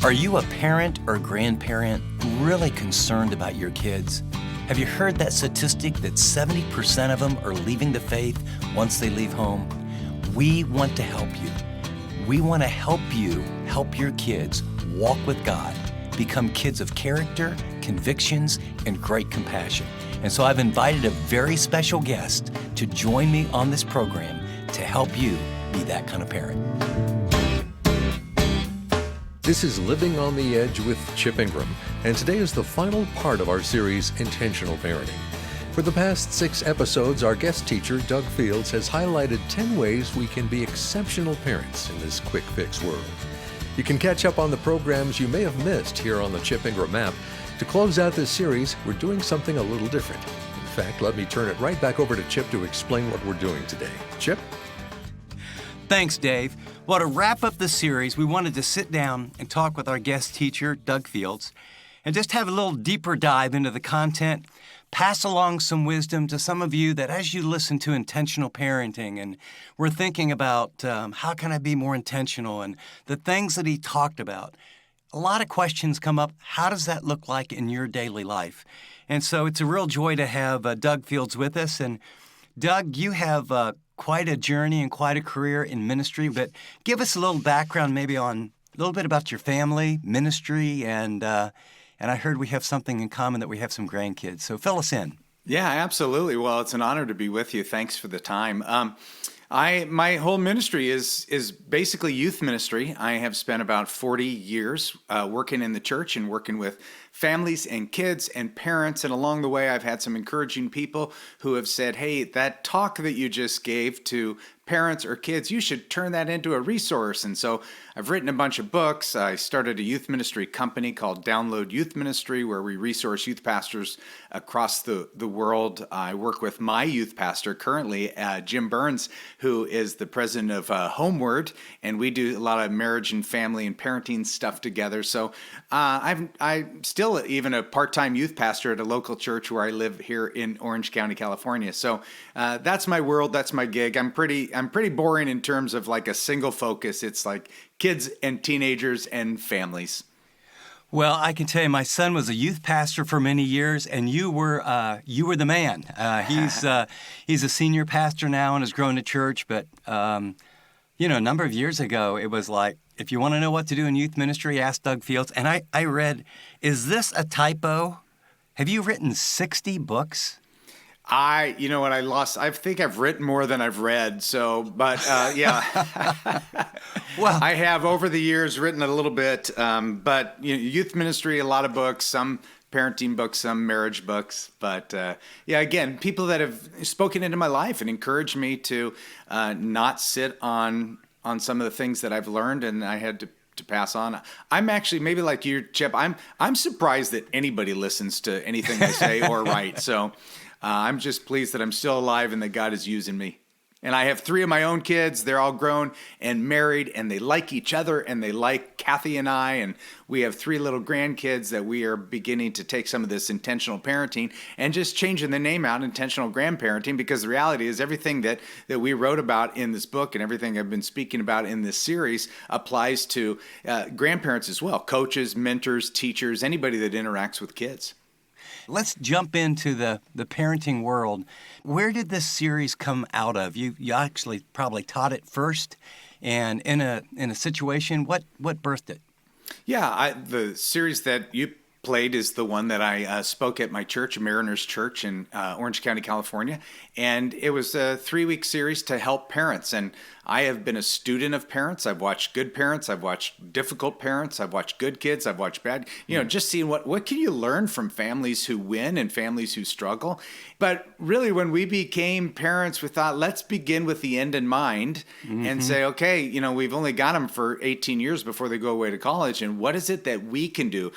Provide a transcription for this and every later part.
Are you a parent or grandparent really concerned about your kids? Have you heard that statistic that 70% of them are leaving the faith once they leave home? We want to help you. We want to help you help your kids walk with God, become kids of character, convictions, and great compassion. And so I've invited a very special guest to join me on this program to help you be that kind of parent. This is Living on the Edge with Chip Ingram, and today is the final part of our series, Intentional Parenting. For the past 6 episodes, our guest teacher, Doug Fields, has highlighted 10 ways we can be exceptional parents in this quick fix world. You can catch up on the programs you may have missed here on the Chip Ingram app. To close out this series, we're doing something a little different. In fact, let me turn it right back over to Chip to explain what we're doing today. Chip? Thanks, Dave. Well, to wrap up the series, we wanted to sit down and talk with our guest teacher, Doug Fields, and just have a little deeper dive into the content, pass along some wisdom to some of you that as you listen to intentional parenting and we're thinking about how can I be more intentional and the things that he talked about, a lot of questions come up. How does that look like in your daily life? And so it's a real joy to have Doug Fields with us. And Doug, you have quite a journey and quite a career in ministry, but give us a little background maybe on a little bit about your family, ministry, and I heard we have something in common that we have some grandkids. So fill us in. Yeah, absolutely. Well, it's an honor to be with you. Thanks for the time. My whole ministry is basically youth ministry. I have spent about 40 years working in the church and working with families and kids and parents. And along the way, I've had some encouraging people who have said, hey, that talk that you just gave to parents or kids, you should turn that into a resource. And so I've written a bunch of books. I started a youth ministry company called Download Youth Ministry, where we resource youth pastors across the world. I work with my youth pastor currently, Jim Burns, who is the president of Homeward, and we do a lot of marriage and family and parenting stuff together. So I'm still even a part-time youth pastor at a local church where I live here in Orange County, California. So that's my world. That's my gig. I'm pretty boring in terms of like a single focus. It's like kids and teenagers and families. Well, I can tell you, my son was a youth pastor for many years, and you were the man. He's a senior pastor now and has grown to church. But a number of years ago, it was like, if you want to know what to do in youth ministry, ask Doug Fields. And I read, is this a typo? Have you written 60 books? I think I've written more than I've read. So, but yeah, well, I have over the years written a little bit, but youth ministry, a lot of books, some parenting books, some marriage books. But again, people that have spoken into my life and encouraged me to not sit on some of the things that I've learned and I had to pass on. I'm actually, maybe like you, Chip, I'm surprised that anybody listens to anything I say or write. So I'm just pleased that I'm still alive and that God is using me. And I have 3 of my own kids. They're all grown and married, and they like each other, and they like Kathy and I. And we have 3 little grandkids that we are beginning to take some of this intentional parenting and just changing the name out, intentional grandparenting, because the reality is everything that we wrote about in this book and everything I've been speaking about in this series applies to grandparents as well, coaches, mentors, teachers, anybody that interacts with kids. Let's jump into the parenting world. Where did this series come out of? You actually probably taught it first, and in a situation, what birthed it? Yeah, the series that you played is the one that I spoke at my church, Mariners Church in Orange County, California. And it was a 3-week series to help parents. And I have been a student of parents. I've watched good parents. I've watched difficult parents. I've watched good kids. I've watched bad. Just seeing what can you learn from families who win and families who struggle. But really, when we became parents, we thought, let's begin with the end in mind and say, okay, we've only got them for 18 years before they go away to college. And what is it that we can do?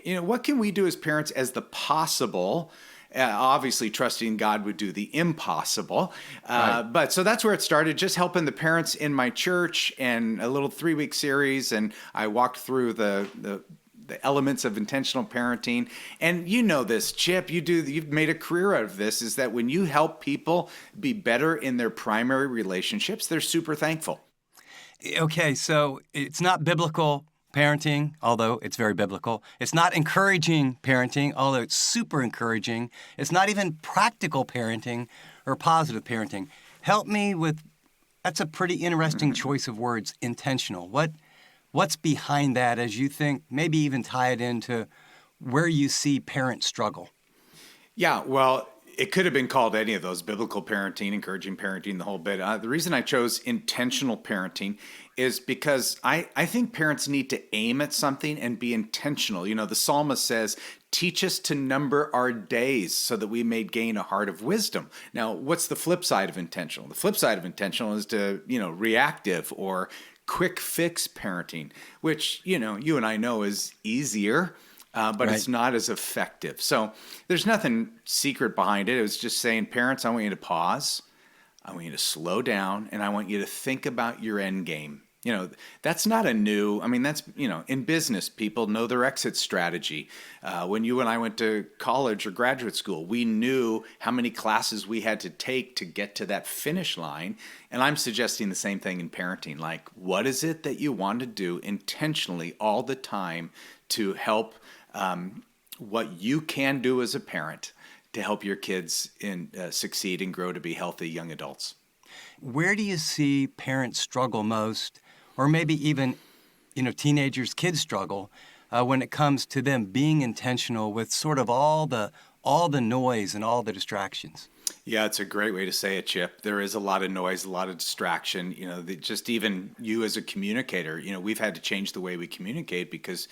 What can we do as parents as the possible? Obviously, trusting God would do the impossible. Right. But so that's where it started, just helping the parents in my church and a little 3-week series. And I walked through the elements of intentional parenting. And you know this, Chip, you've made a career out of this, is that when you help people be better in their primary relationships, they're super thankful. Okay, so it's not biblical parenting, although it's very biblical. It's not encouraging parenting, although it's super encouraging. It's not even practical parenting or positive parenting. Help me with, that's a pretty interesting choice of words, intentional. What's behind that as you think, maybe even tie it into where you see parents struggle? Yeah, well, it could have been called any of those, biblical parenting, encouraging parenting, the whole bit. The reason I chose intentional parenting is because I think parents need to aim at something and be intentional. You know, the psalmist says, teach us to number our days so that we may gain a heart of wisdom. Now, what's the flip side of intentional? The flip side of intentional is to, reactive or quick fix parenting, which, you and I know is easier. But Right. It's not as effective. So there's nothing secret behind it. It was just saying, parents, I want you to pause. I want you to slow down, and I want you to think about your end game. That's not that's, in business, people know their exit strategy. When you and I went to college or graduate school, we knew how many classes we had to take to get to that finish line. And I'm suggesting the same thing in parenting. Like, what is it that you want to do intentionally all the time to help what you can do as a parent to help your kids succeed and grow to be healthy young adults? Where do you see parents struggle most, or maybe even, teenagers, kids struggle when it comes to them being intentional with sort of all the noise and all the distractions? Yeah, it's a great way to say it, Chip. There is a lot of noise, a lot of distraction. Just even you as a communicator, we've had to change the way we communicate because,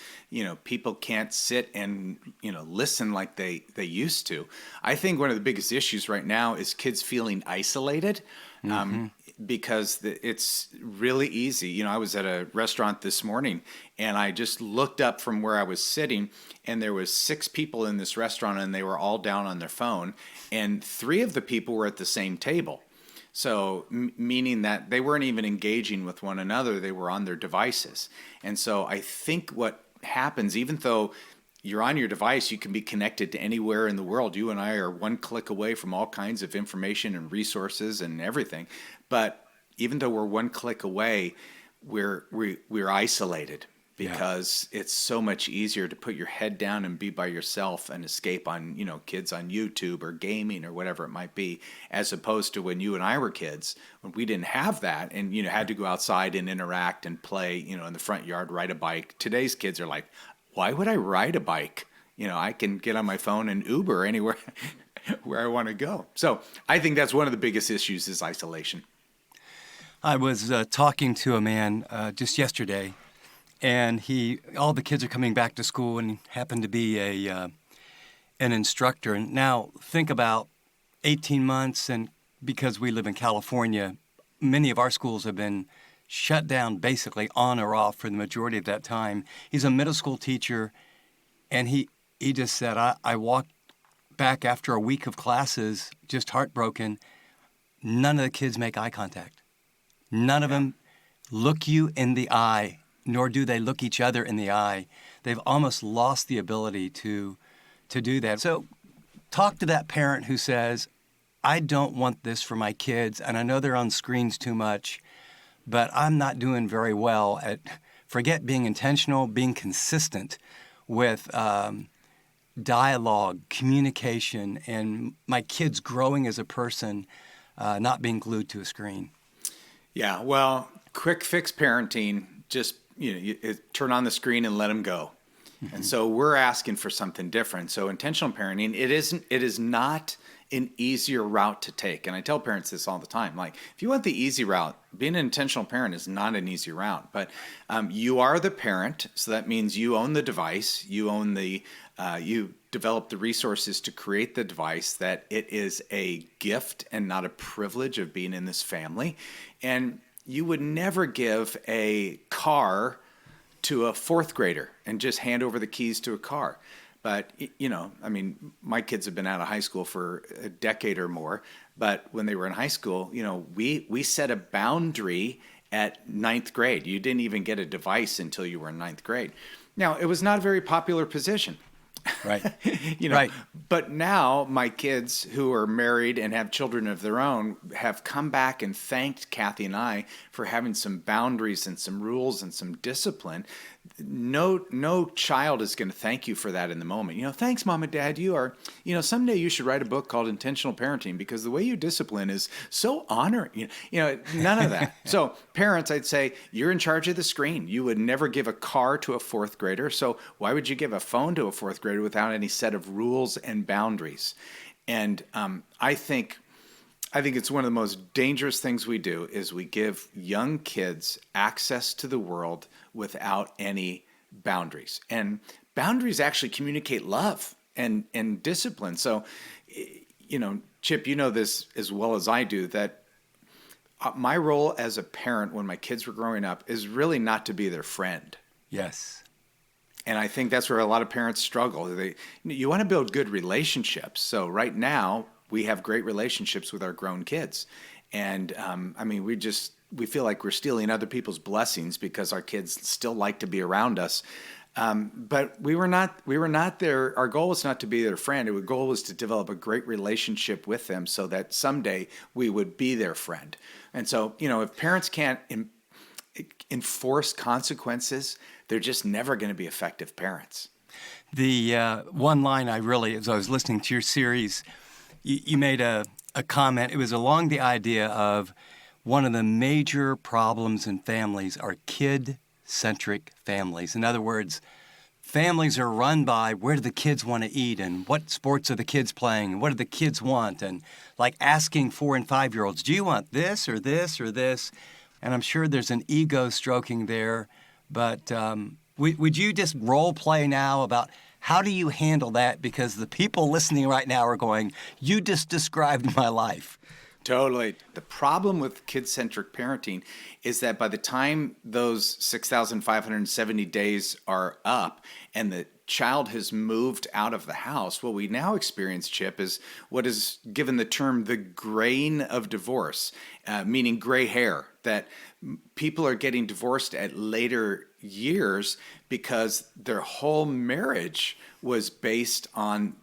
people can't sit and, listen like they used to. I think one of the biggest issues right now is kids feeling isolated. Because it's really easy. I was at a restaurant this morning and I just looked up from where I was sitting and there was 6 people in this restaurant and they were all down on their phone and 3 of the people were at the same table. So meaning that they weren't even engaging with one another, they were on their devices. And so I think what happens, even though you're on your device, you can be connected to anywhere in the world. You and I are one click away from all kinds of information and resources and everything. But even though we're one click away, we're isolated because it's so much easier to put your head down and be by yourself and escape on, kids on YouTube or gaming or whatever it might be, as opposed to when you and I were kids, when we didn't have that and, had to go outside and interact and play, in the front yard, ride a bike. Today's kids are like, why would I ride a bike? I can get on my phone and Uber anywhere where I want to go. So I think that's one of the biggest issues is isolation. I was talking to a man just yesterday, and all the kids are coming back to school, and he happened to be an instructor. And now think about 18 months, and because we live in California, many of our schools have been shut down basically on or off for the majority of that time. He's a middle school teacher, and he just said, I walked back after a week of classes, just heartbroken. None of the kids make eye contact. None of them look you in the eye, nor do they look each other in the eye. They've almost lost the ability to do that. So talk to that parent who says, I don't want this for my kids, and I know they're on screens too much, but I'm not doing very well at, forget being intentional, being consistent with dialogue, communication, and my kids growing as a person, not being glued to a screen. Yeah, well, quick fix parenting, just turn on the screen and let them go. Mm-hmm. And so we're asking for something different. So intentional parenting, it is not an easier route to take. And I tell parents this all the time. Like, if you want the easy route, being an intentional parent is not an easy route. But you are the parent, so that means you own the device. You own you develop the resources to create the device, that it is a gift and not a privilege of being in this family. And you would never give a car to a 4th grader and just hand over the keys to a car. But, my kids have been out of high school for a decade or more. But when they were in high school, we set a boundary at 9th grade. You didn't even get a device until you were in 9th grade. Now, it was not a very popular position. Right. You know, Right. but now my kids who are married and have children of their own have come back and thanked Kathy and I for having some boundaries and some rules and some discipline. No child is going to thank you for that in the moment. You know, thanks, Mom and Dad. You are, you know, someday you should write a book called Intentional Parenting, because the way you discipline is so honoring. You know, none of that. So parents, I'd say, you're in charge of the screen. You would never give a car to a fourth grader. So why would you give a phone to a fourth grader without any set of rules and boundaries? And I think it's one of the most dangerous things we do is we give young kids access to the world without any boundaries. And boundaries actually communicate love and discipline. So, you know, Chip, you know this as well as I do, that my role as a parent when my kids were growing up is really not to be their friend. Yes. And I think that's where a lot of parents struggle. You want to build good relationships. So right now, we have great relationships with our grown kids. And I mean, we feel like we're stealing other people's blessings because our kids still like to be around us. But we were not there. Our goal was not to be their friend. Our goal was to develop a great relationship with them so that someday we would be their friend. And so, you know, if parents can't enforce consequences, they're just never going to be effective parents. The one line as I was listening to your series, you made a comment. It was along the idea of one of the major problems in families are kid-centric families. In other words, families are run by where do the kids want to eat and what sports are the kids playing and what do the kids want, and like asking 4 and 5-year-olds, do you want this or this or this? And I'm sure there's an ego stroking there, but would you just role play now about how do you handle that? Because the people listening right now are going, you just described my life. Totally. The problem with kid-centric parenting is that by the time those 6,570 days are up and the child has moved out of the house, what we now experience, Chip, is what is given the term the grain of divorce, meaning gray hair, that people are getting divorced at later years because their whole marriage was based on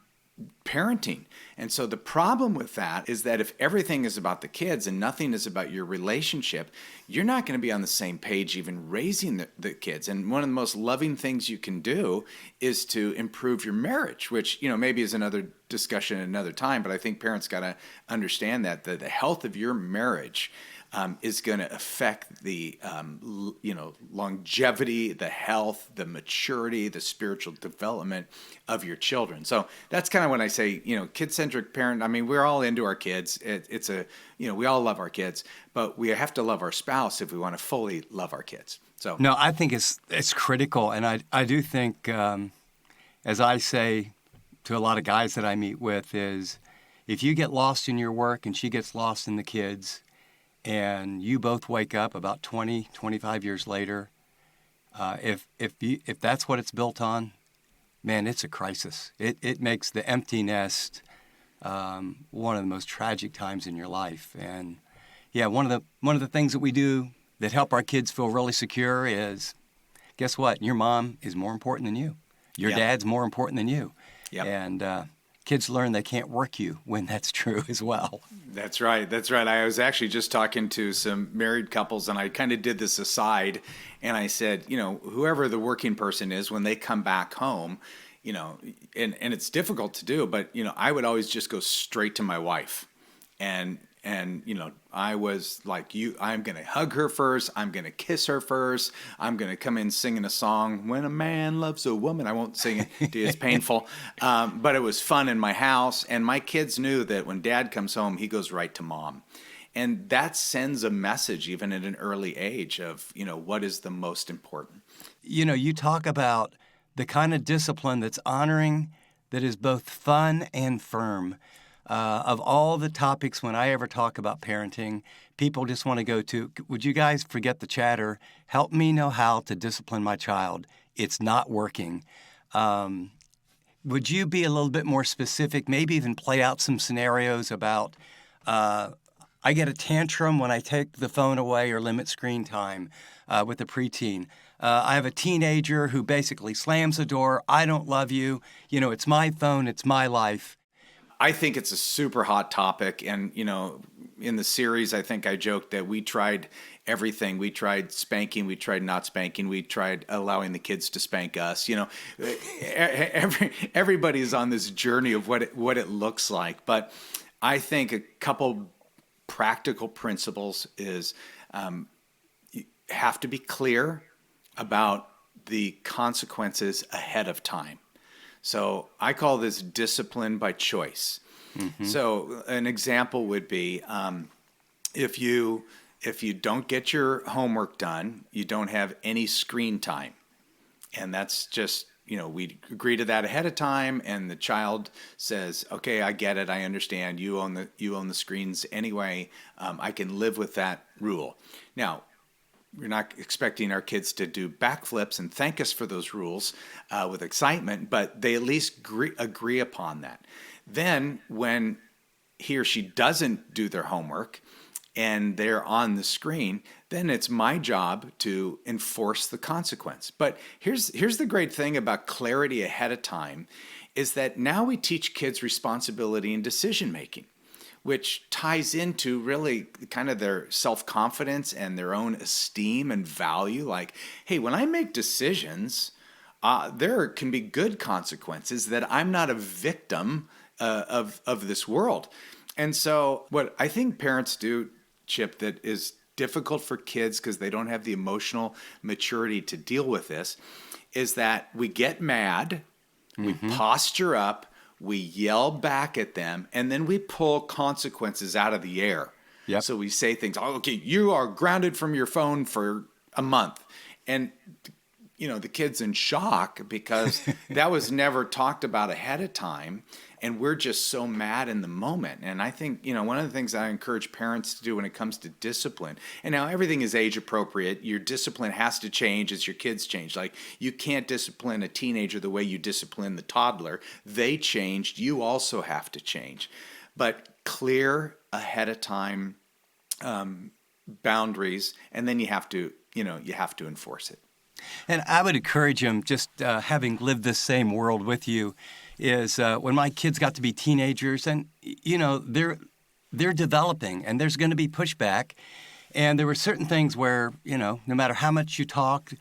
parenting. And so the problem with that is that if everything is about the kids and nothing is about your relationship, you're not going to be on the same page even raising the kids. And one of the most loving things you can do is to improve your marriage, which, you know, maybe is another discussion at another time, but I think parents got to understand that the health of your marriage is going to affect the longevity, the health, the maturity, the spiritual development of your children. So that's kind of when I say, you know, kid-centric parent. I mean, we're all into our kids. We all love our kids, but we have to love our spouse if we want to fully love our kids. So no, I think it's critical, and I do think, as I say to a lot of guys that I meet with, is if you get lost in your work and she gets lost in the kids, and you both wake up about 20, 25 years later, if that's what it's built on, man, it's a crisis. It makes the empty nest one of the most tragic times in your life. And yeah, one of the things that we do that help our kids feel really secure is, guess what? Your mom is more important than you. Your dad's more important than you. Yep. And kids learn they can't work you when that's true as well. That's right. That's right. I was actually just talking to some married couples, and I kind of did this aside, and I said, you know, whoever the working person is, when they come back home, you know, and it's difficult to do, but, you know, I would always just go straight to my wife. And, you know, I was like, I'm going to hug her first. I'm going to kiss her first. I'm going to come in singing a song, When a Man Loves a Woman. I won't sing it to you. It's painful. But it was fun in my house. And my kids knew that when Dad comes home, he goes right to Mom. And that sends a message, even at an early age, of, you know, what is the most important. You know, you talk about the kind of discipline that's honoring, that is both fun and firm. Of all the topics, when I ever talk about parenting, people just want to go to, would you guys forget the chatter? Help me know how to discipline my child. It's not working. Would you be a little bit more specific, maybe even play out some scenarios about, I get a tantrum when I take the phone away or limit screen time with a preteen. I have a teenager who basically slams the door. I don't love you. It's my phone. It's my life. I think it's a super hot topic. And, in the series, I think I joked that we tried everything. We tried spanking. We tried not spanking. We tried allowing the kids to spank us. Everybody's on this journey of what it looks like. But I think a couple practical principles is you have to be clear about the consequences ahead of time. So I call this discipline by choice. Mm-hmm. So an example would be if you don't get your homework done, you don't have any screen time. And that's just, we agree to that ahead of time, and the child says, okay, I get it, I understand, you own the screens anyway, I can live with that rule. Now, we're not expecting our kids to do backflips and thank us for those rules with excitement, but they at least agree upon that. Then when he or she doesn't do their homework and they're on the screen, then it's my job to enforce the consequence. But here's the great thing about clarity ahead of time is that now we teach kids responsibility and decision making, which ties into really kind of their self-confidence and their own esteem and value. Like, hey, when I make decisions, there can be good consequences, that I'm not a victim of this world. And so what I think parents do, Chip, that is difficult for kids because they don't have the emotional maturity to deal with this, is that we get mad, we posture up, we yell back at them, and then we pull consequences out of the air. Yep. So we say things, oh, okay, you are grounded from your phone for a month. And, the kid's in shock because that was never talked about ahead of time. And we're just so mad in the moment. And I think, one of the things I encourage parents to do when it comes to discipline, and now everything is age appropriate. Your discipline has to change as your kids change. Like, you can't discipline a teenager the way you discipline the toddler. They changed. You also have to change. But clear ahead of time boundaries, and then you have to enforce it. And I would encourage them, just having lived this same world with you, is when my kids got to be teenagers, and they're developing, and there's going to be pushback, and there were certain things where no matter how much you talk,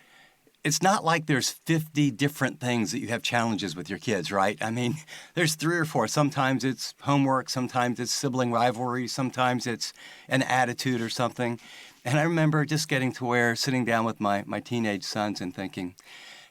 it's not like there's 50 different things that you have challenges with your kids, right? I mean, there's 3 or 4. Sometimes it's homework, sometimes it's sibling rivalry, sometimes it's an attitude or something. And I remember just getting to where, sitting down with my teenage sons and thinking,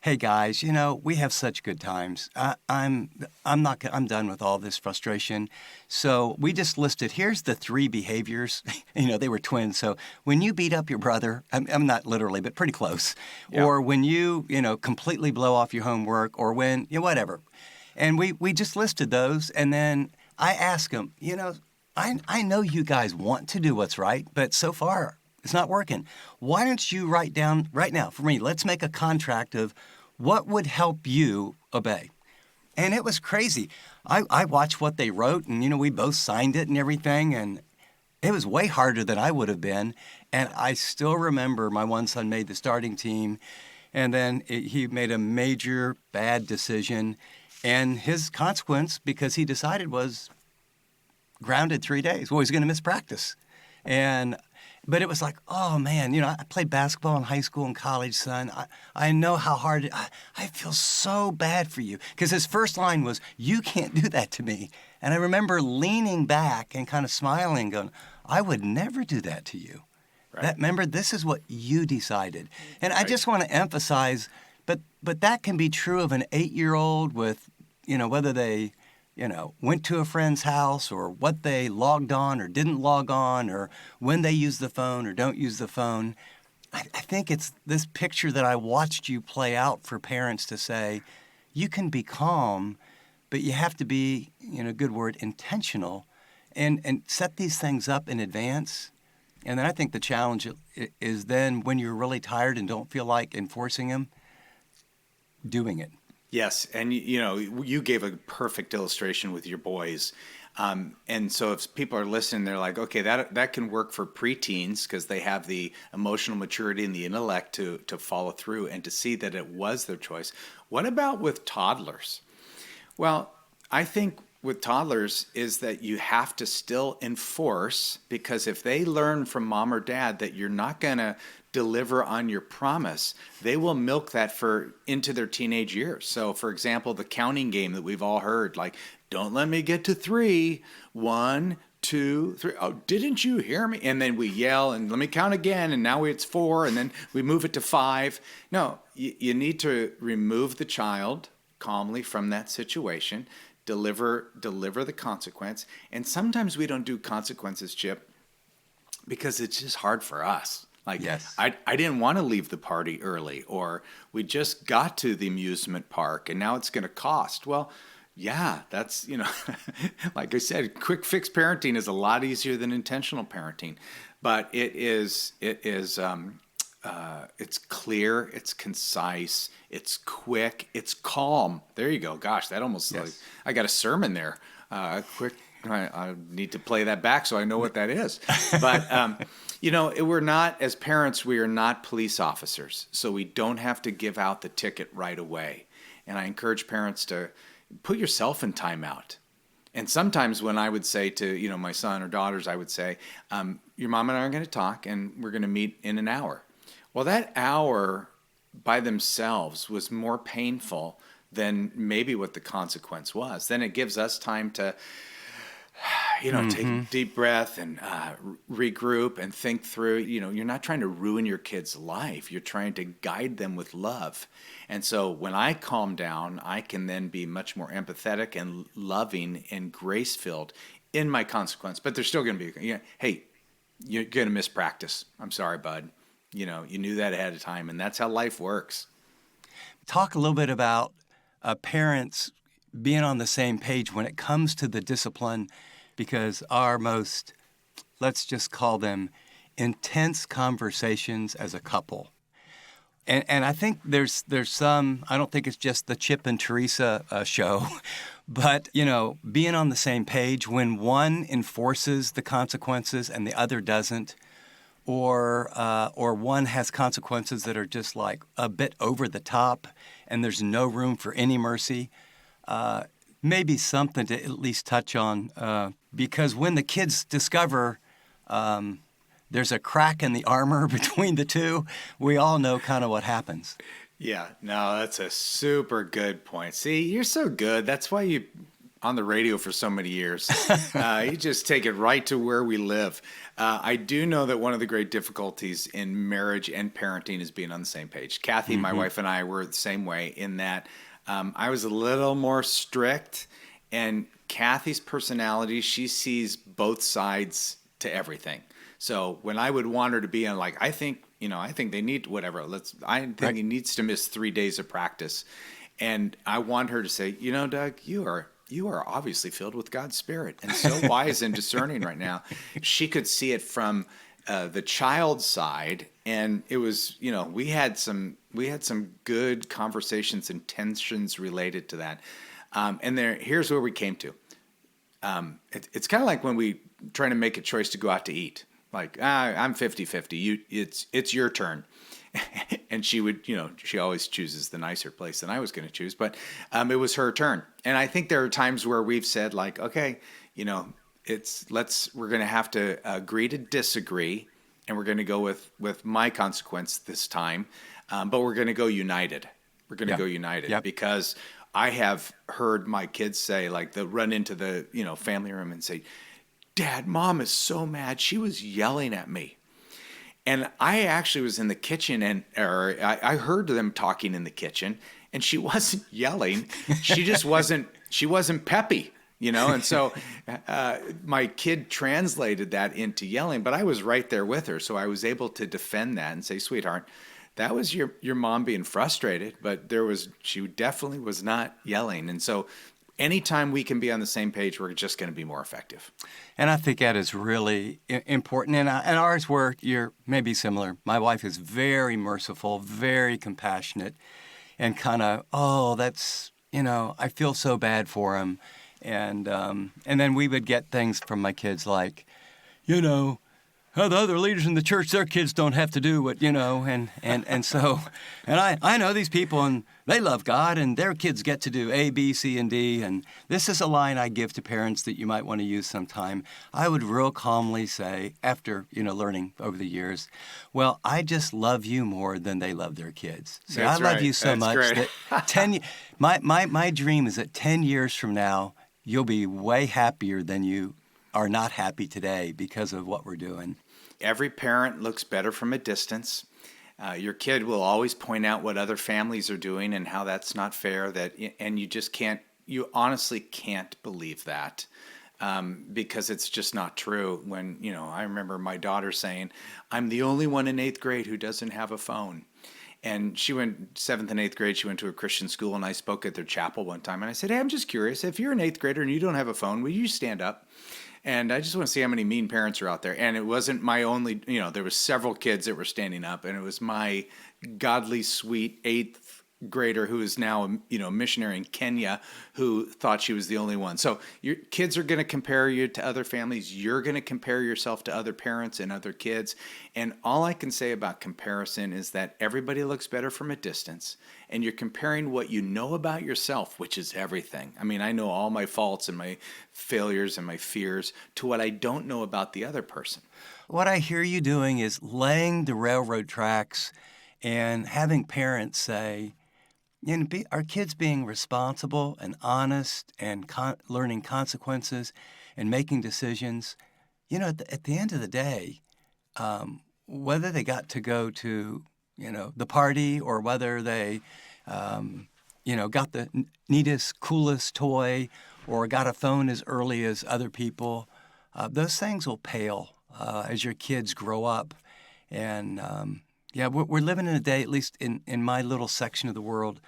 hey guys, we have such good times. I'm done with all this frustration. So we just listed, here's the 3 behaviors. They were twins. So when you beat up your brother, I'm not literally, but pretty close. Yeah. Or when you, completely blow off your homework, or when, whatever. And we just listed those. And then I asked them, I know you guys want to do what's right, but so far it's not working. Why don't you write down right now for me, let's make a contract of what would help you obey. And it was crazy. I watched what they wrote, and, we both signed it and everything, and it was way harder than I would have been. And I still remember my one son made the starting team, and then he made a major bad decision, and his consequence, because he decided, was grounded 3 days. Well, he's going to miss practice. But it was like, oh, man, I played basketball in high school and college, son. I know how hard I feel so bad for you. Because his first line was, you can't do that to me. And I remember leaning back and kind of smiling, going, I would never do that to you. Right. Remember, this is what you decided. And I just want to emphasize, but that can be true of an 8-year-old with, whether they went to a friend's house, or what they logged on or didn't log on, or when they use the phone or don't use the phone. I think it's this picture that I watched you play out for parents to say, you can be calm, but you have to be, good word, intentional, and set these things up in advance. And then I think the challenge is then when you're really tired and don't feel like enforcing them, doing it. Yes, and you gave a perfect illustration with your boys. And so if people are listening, they're like, okay, that can work for preteens because they have the emotional maturity and the intellect to follow through and to see that it was their choice. What about with toddlers? Well, I think with toddlers is that you have to still enforce, because if they learn from mom or dad that you're not going to deliver on your promise, they will milk that into their teenage years. So, for example, the counting game that we've all heard, like, don't let me get to 3. 1, 2, 3. Oh, didn't you hear me? And then we yell and let me count again. And now it's 4. And then we move it to 5. No, you need to remove the child calmly from that situation. Deliver the consequence. And sometimes we don't do consequences, Chip, because it's just hard for us. Like, yes. I didn't want to leave the party early, or we just got to the amusement park and now it's going to cost. Well, yeah, that's, like I said, quick fix parenting is a lot easier than intentional parenting, but it's clear, it's concise, it's quick, it's calm. There you go. Gosh, that almost like I got a sermon there. Quick. I need to play that back so I know what that is. But, we're not, as parents, we are not police officers. So we don't have to give out the ticket right away. And I encourage parents to put yourself in timeout. And sometimes when I would say to, my son or daughters, I would say, your mom and I are going to talk and we're going to meet in an hour. Well, that hour by themselves was more painful than maybe what the consequence was. Then it gives us time to take a deep breath and regroup and think through. You're not trying to ruin your kid's life. You're trying to guide them with love. And so when I calm down, I can then be much more empathetic and loving and grace-filled in my consequence. But there's still going to be, hey, you're going to miss practice. I'm sorry, bud. You knew that ahead of time, and that's how life works. Talk a little bit about parents being on the same page when it comes to the discipline, because our most, let's just call them, intense conversations as a couple. And I think there's some, I don't think it's just the Chip and Teresa show, but, being on the same page when one enforces the consequences and the other doesn't, or one has consequences that are just like a bit over the top and there's no room for any mercy. Maybe something to at least touch on, because when the kids discover there's a crack in the armor between the two, we all know kind of what happens. Yeah, no, that's a super good point. See, you're so good. That's why you on the radio for so many years. You just take it right to where we live. I do know that one of the great difficulties in marriage and parenting is being on the same page. Kathy, my wife, and I were the same way in that I was a little more strict, and Kathy's personality, she sees both sides to everything. So when I would want her to be on, like, I think they need whatever. I think he needs to miss 3 days of practice, and I want her to say, Doug, you are obviously filled with God's Spirit and so wise and discerning right now. She could see it from the child's side, and it was, we had some good conversations and tensions related to that. And here's where we came to. It's kind of like when we trying to make a choice to go out to eat. Like, I'm 50-50. It's your turn. And she would, she always chooses the nicer place than I was going to choose, but it was her turn. And I think there are times where we've said, like, okay, we're going to have to agree to disagree, and we're going to go with my consequence this time, but we're going to go united. We're going to go united because I have heard my kids say, like, they'll run into the family room and say, Dad, Mom is so mad. She was yelling at me. And I actually was in the kitchen, I heard them talking in the kitchen, and she wasn't yelling. She just wasn't peppy, And so my kid translated that into yelling, but I was right there with her. So I was able to defend that and say, sweetheart, that was your mom being frustrated, but she definitely was not yelling. And so anytime we can be on the same page, we're just going to be more effective. And I think that is really important. And ours you're maybe similar. My wife is very merciful, very compassionate, and kind of, that's, I feel so bad for him. And then we would get things from my kids like, how the other leaders in the church, their kids don't have to do what, and so, and I know these people and they love God and their kids get to do A, B, C, and D. And this is a line I give to parents that you might want to use sometime. I would real calmly say, after, learning over the years, well, I just love you more than they love their kids. See, That's I love right. you so That's much great. that my dream is that 10 years from now, you'll be way happier than you are not happy today because of what we're doing. Every parent looks better from a distance. Your kid will always point out what other families are doing and how that's not fair. And you honestly can't believe that because it's just not true. When, I remember my daughter saying, I'm the only one in 8th grade who doesn't have a phone. And she went 7th and 8th grade. She went to a Christian school, and I spoke at their chapel one time. And I said, hey, I'm just curious. If you're an 8th grader and you don't have a phone, will you stand up? And I just want to see how many mean parents are out there. And it wasn't my only, there was several kids that were standing up, and it was my godly, sweet 8th grader who is now, a missionary in Kenya who thought she was the only one. So your kids are going to compare you to other families. You're going to compare yourself to other parents and other kids. And all I can say about comparison is that everybody looks better from a distance. And you're comparing what you know about yourself, which is everything. I mean, I know all my faults and my failures and my fears to what I don't know about the other person. What I hear you doing is laying the railroad tracks and having parents say, our kids being responsible and honest and learning consequences and making decisions. At the end of the day, whether they got to go to, the party or whether they, got the neatest, coolest toy or got a phone as early as other people, those things will pale as your kids grow up. And we're living in a day, at least in my little section of the world,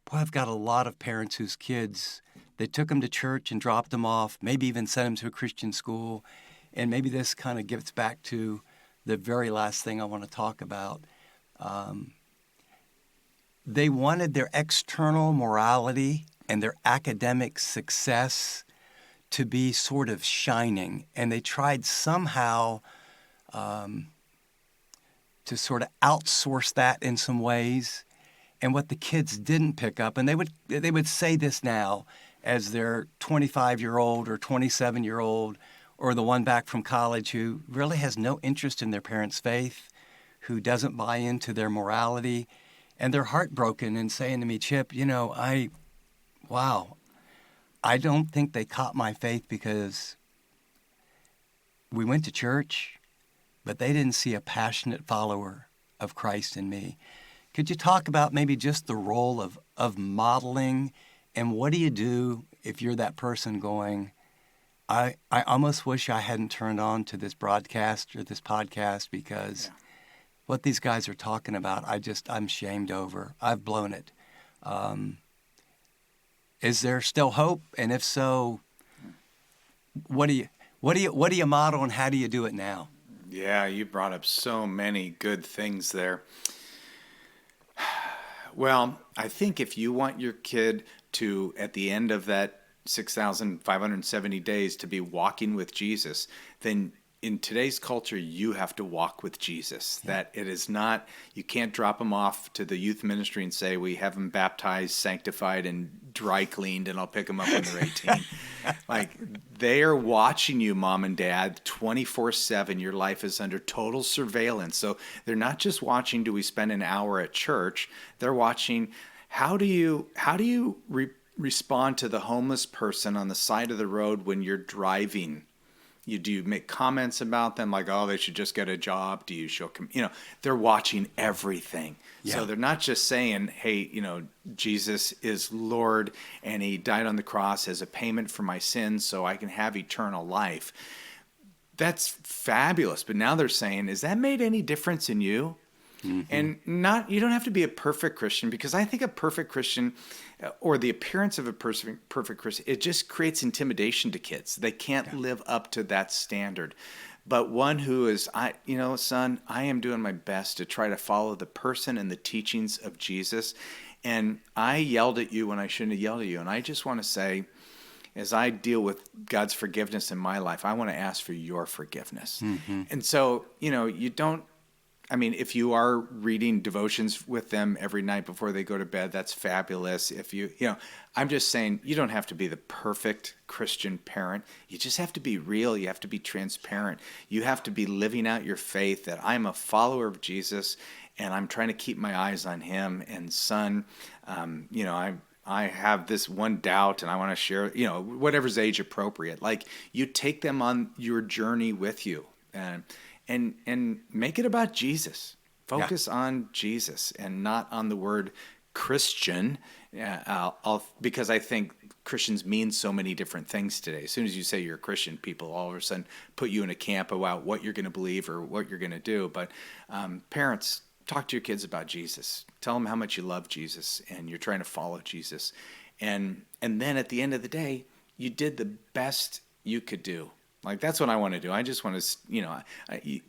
boy, I've got a lot of parents whose kids, they took them to church and dropped them off, maybe even sent them to a Christian school. And maybe this kind of gets back to the very last thing I want to talk about. They wanted their external morality and their academic success to be sort of shining. And they tried somehow to sort of outsource that in some ways. And what the kids didn't pick up, and they would say this now as their 25-year-old or 27-year-old or the one back from college who really has no interest in their parents' faith, who doesn't buy into their morality, and they're heartbroken and saying to me, Chip, I don't think they caught my faith because we went to church, but they didn't see a passionate follower of Christ in me. Could you talk about maybe just the role of modeling, and what do you do if you're that person going, I almost wish I hadn't turned on to this broadcast or this podcast because what these guys are talking about, I'm shamed over. I've blown it. Is there still hope? And if so, what do you model, and how do you do it now? Yeah, you brought up so many good things there. Well, I think if you want your kid to, at the end of that 6,570 days, to be walking with Jesus, then in today's culture, you have to walk with Jesus. Yeah. That it is not, you can't drop them off to the youth ministry and say, we have them baptized, sanctified, and dry cleaned, and I'll pick them up when they're 18. Like, they are watching you, mom and dad, 24/7. Your life is under total surveillance. So they're not just watching, do we spend an hour at church? They're watching, how do you respond to the homeless person on the side of the road when you're driving? Do you make comments about them like, oh, they should just get a job? Do you show, they're watching everything. Yeah. So they're not just saying, hey, Jesus is Lord and he died on the cross as a payment for my sins so I can have eternal life. That's fabulous. But now they're saying, has that made any difference in you? Mm-hmm. And you don't have to be a perfect Christian, because I think a perfect Christian, or the appearance of a perfect Christian, it just creates intimidation to kids. They can't live up to that standard. But one who is, son, I am doing my best to try to follow the person and the teachings of Jesus. And I yelled at you when I shouldn't have yelled at you. And I just want to say, as I deal with God's forgiveness in my life, I want to ask for your forgiveness. And so, you don't, if you are reading devotions with them every night before they go to bed, that's fabulous. If I'm just saying, you don't have to be the perfect Christian parent. You just have to be real. You have to be transparent. You have to be living out your faith that I'm a follower of Jesus and I'm trying to keep my eyes on him. And son, I have this one doubt and I want to share, whatever's age appropriate. Like, you take them on your journey with you. And make it about Jesus. Focus on Jesus and not on the word Christian, because I think Christians mean so many different things today. As soon as you say you're a Christian, people all of a sudden put you in a camp about what you're going to believe or what you're going to do. But parents, talk to your kids about Jesus. Tell them how much you love Jesus and you're trying to follow Jesus. And then at the end of the day, you did the best you could do. Like, that's what I want to do. I just want to,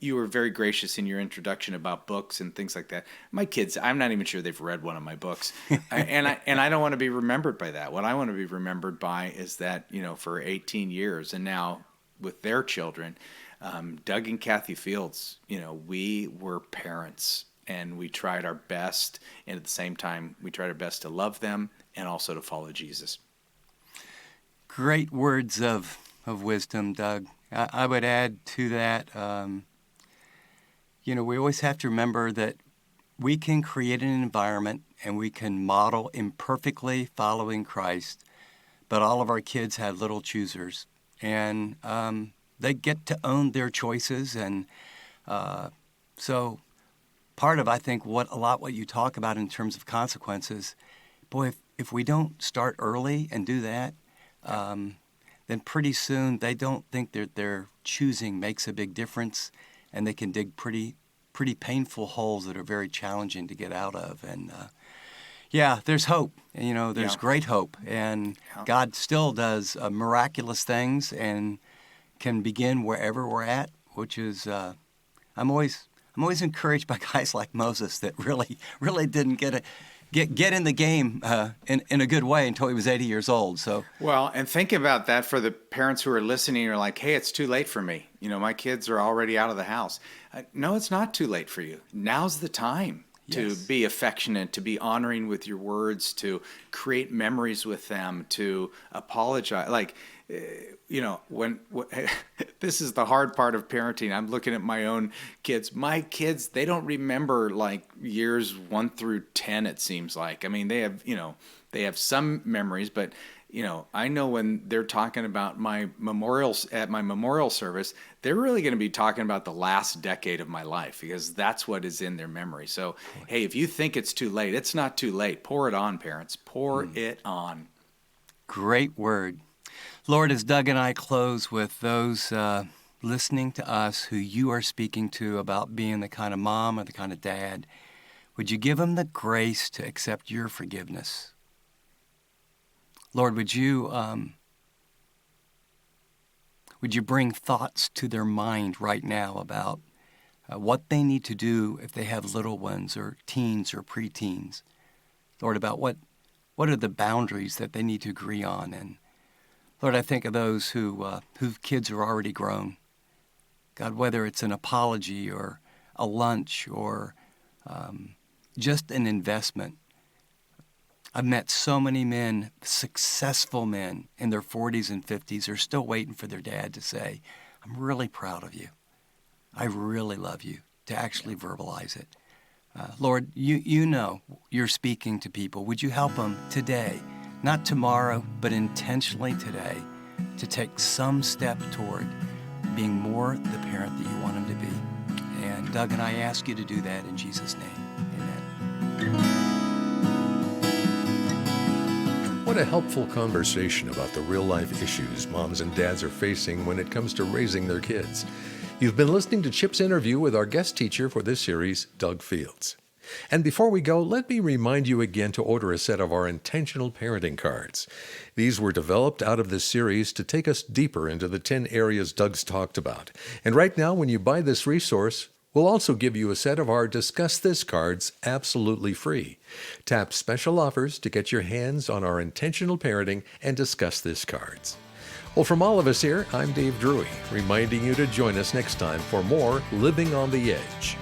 you were very gracious in your introduction about books and things like that. My kids, I'm not even sure they've read one of my books. And I don't want to be remembered by that. What I want to be remembered by is that, for 18 years and now with their children, Doug and Kathy Fields, we were parents and we tried our best. And at the same time, we tried our best to love them and also to follow Jesus. Great words of wisdom, Doug. I would add to that, we always have to remember that we can create an environment and we can model imperfectly following Christ, but all of our kids have little choosers, and they get to own their choices. And so part of, I think, what you talk about in terms of consequences, boy, if we don't start early and do that, then pretty soon they don't think that their choosing makes a big difference, and they can dig pretty painful holes that are very challenging to get out of. And there's hope. There's great hope, and God still does miraculous things and can begin wherever we're at. Which is, I'm always encouraged by guys like Moses that really didn't get in the game in a good way until he was 80 years old. So and think about that for the parents who are listening. Are like, hey, it's too late for me. My kids are already out of the house. No, it's not too late for you. Now's the time to be affectionate, to be honoring with your words, to create memories with them, to apologize. Like, when this is the hard part of parenting. I'm looking at my own kids. My kids, they don't remember like years 1 through 10. It seems like. They have some memories, but I know when they're talking about my memorials at my memorial service, they're really going to be talking about the last decade of my life, because that's what is in their memory. So, hey, if you think it's too late, it's not too late. Pour it on, parents. Pour it on. Great word. Lord, as Doug and I close with those listening to us who you are speaking to about being the kind of mom or the kind of dad, would you give them the grace to accept your forgiveness? Lord, would you bring thoughts to their mind right now about what they need to do if they have little ones or teens or preteens? Lord, about what are the boundaries that they need to agree on? And Lord, I think of those whose kids are already grown. God, whether it's an apology or a lunch or just an investment. I've met so many men, successful men in their 40s and 50s, are still waiting for their dad to say, I'm really proud of you. I really love you, to actually verbalize it. Lord, you know you're speaking to people. Would you help them today, not tomorrow, but intentionally today, to take some step toward being more the parent that you want them to be? And Doug and I ask you to do that in Jesus' name. Amen. What a helpful conversation about the real-life issues moms and dads are facing when it comes to raising their kids. You've been listening to Chip's interview with our guest teacher for this series, Doug Fields. And before we go, let me remind you again to order a set of our intentional parenting cards. These were developed out of this series to take us deeper into the 10 areas Doug's talked about. And right now, when you buy this resource, we'll also give you a set of our Discuss This cards absolutely free. Tap Special Offers to get your hands on our Intentional Parenting and Discuss This cards. Well, from all of us here, I'm Dave Drury, reminding you to join us next time for more Living on the Edge.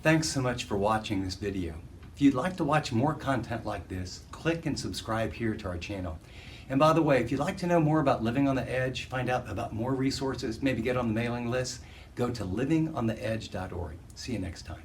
Thanks so much for watching this video. If you'd like to watch more content like this, click and subscribe here to our channel. And by the way, if you'd like to know more about Living on the Edge, find out about more resources, maybe get on the mailing list, go to livingontheedge.org. See you next time.